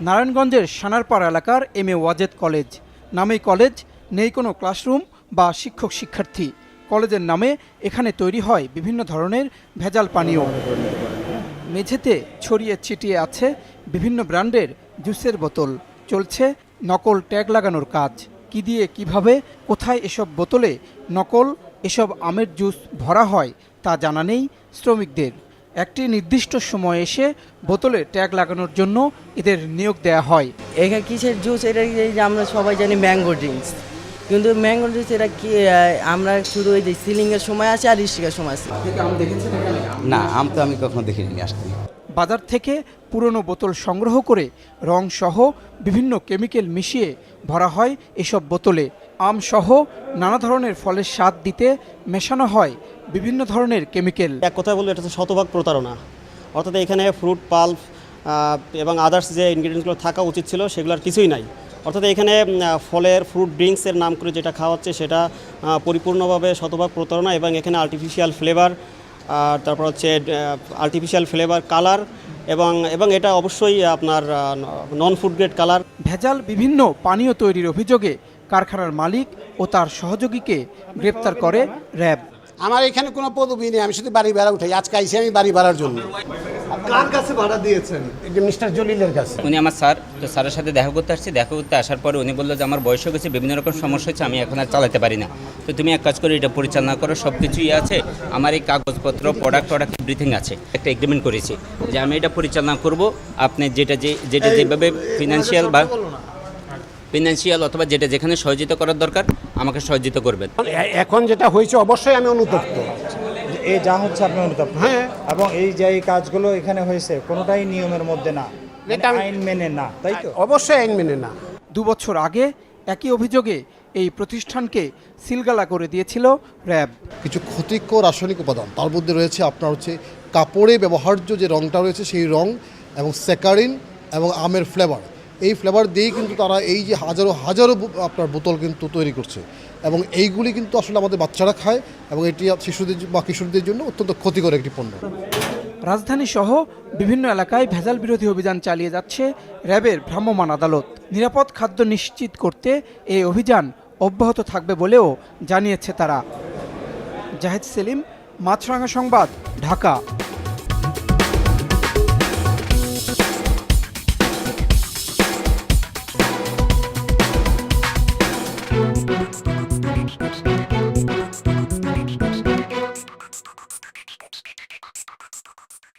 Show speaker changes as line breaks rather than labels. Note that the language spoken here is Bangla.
নারায়ণগঞ্জের সানারপাড়া এলাকার এম.এ. ওয়াজেদ কলেজ। নামেই কলেজ, নেই কোনো ক্লাসরুম বা শিক্ষক শিক্ষার্থী। কলেজের নামে এখানে তৈরি হয় বিভিন্ন ধরনের ভেজাল পানীয়। মেঝেতে ছড়িয়ে ছিটিয়ে আছে বিভিন্ন ব্র্যান্ডের জুসের বোতল। চলছে নকল ট্যাগ লাগানোর কাজ। কি দিয়ে কিভাবে কোথায় এসব বোতলে নকল এসব আমের জুস ভরা হয় তা জানা নেই শ্রমিকদের। একটি নির্দিষ্ট সময় এসে বোতলে ট্যাগ লাগানোর জন্য এদের নিয়োগ দেয়া হয়।
এখানে কিসের জুস? এটা এই যে আমরা সবাই জানি ম্যাঙ্গো ড্রিঙ্কস, কিন্তু ম্যাঙ্গো ড্রিঙ্কস এটা কি আমরা শুধু ওই যে সিলিংয়ের সময় আছে আর স্টিকের সময় আছে।
না, আম তো আমি কখনো দেখিনি আসতে।
বাজার থেকে পুরনো বোতল সংগ্রহ করে রং সহ বিভিন্ন কেমিক্যাল মিশিয়ে ভরা হয় এসব বোতলে। আম সহ নানা ধরনের ফলের স্বাদ দিতে মেশানো হয় বিভিন্ন ধরনের কেমিক্যাল।
এক কথা বলবো, এটা তো শতভাগ প্রতারণা। অর্থাৎ এখানে ফ্রুট পাল্প এবং আদার্স যে ইনগ্রিডিয়েন্টসগুলো থাকা উচিত ছিল সেগুলোর কিছুই নাই। অর্থাৎ এখানে ফলের ফ্রুট ড্রিঙ্কসের নাম করে যেটা খাওয়া হচ্ছে সেটা পরিপূর্ণভাবে শতভাগ প্রতারণা, এবং এখানে আর্টিফিশিয়াল ফ্লেভার, আর তারপর হচ্ছে আর্টিফিশিয়াল ফ্লেভার কালার, এবং এটা অবশ্যই আপনার নন ফুড গ্রেড কালার।
ভেজাল বিভিন্ন পানীয় তৈরির অভিযোগে কারখানার মালিক ও তার সহযোগীকে গ্রেপ্তার করে র্যাব।
আমার এখানে কোনো পদবি নেই, আমি শুধু বাড়ি ভাড়া উঠাই। আজকে আইসি আমি বাড়ি ভাড়ার জন্য।
কার কাছে ভাড়া দিয়েছেন?
মিস্টার জলিলের কাছে।
উনি আমার স্যার, তো স্যারের সাথে দেখা করতে আসছি। দেখা করতে আসার পরে উনি বললো যে আমার বয়স হয়ে গেছে, বিভিন্ন রকম সমস্যা হচ্ছে, আমি এখন আর চালাতে পারি না। তো তুমি এক কাজ করে এটা পরিচালনা করো, সব কিছুই আছে, আমার এই কাগজপত্র প্রোডাক্ট এভরিথিং আছে। একটা এগ্রিমেন্ট করেছি যে আমি এটা পরিচালনা করব। আপনি যেটা যেভাবে ফিনান্সিয়াল অথবা যেটা যেখানে সহযোগিতা করার দরকার আমাকে সহযোগিতা করবেন।
এখন যেটা হয়েছে অবশ্যই আমি অনুতপ্ত।
এই যা হচ্ছে আপনি অনুতপ্ত।
হ্যাঁ,
এবং এই যে এই কাজগুলো এখানে হয়েছে কোনোটাই নিয়মের মধ্যে না, আইন মেনে না, তাই তো?
অবশ্যই আইন মেনে না।
2 বছর আগে একই অভিযোগে এই প্রতিষ্ঠানকে সিলগালা করে দিয়েছিল র্যাব।
কিছু ক্ষতিকর রাসায়নিক উপাদান তার মধ্যে রয়েছে আপনার হচ্ছে কাপড়ে ব্যবহার্য যে রঙটা রয়েছে সেই রং, এবং স্যাকারিন এবং আমের ফ্লেভার। এই ফ্লেভার দিয়েই কিন্তু তারা এই যে হাজারো হাজারো আপনার বোতল কিন্তু তৈরি করছে, এবং এইগুলি কিন্তু আসলে আমাদের বাচ্চারা খায়, এবং এটি শিশুদের বা কিশোরদের জন্য অত্যন্ত ক্ষতিকর একটি পণ্য।
রাজধানী সহ বিভিন্ন এলাকায় ভেজাল বিরোধী অভিযান চালিয়ে যাচ্ছে র্যাবের ভ্রাম্যমাণ আদালত। নিরাপদ খাদ্য নিশ্চিত করতে এই অভিযান অব্যাহত থাকবে বলেও জানিয়েছে তারা। জাহেদ সেলিম, মাছরাঙা সংবাদ, ঢাকা।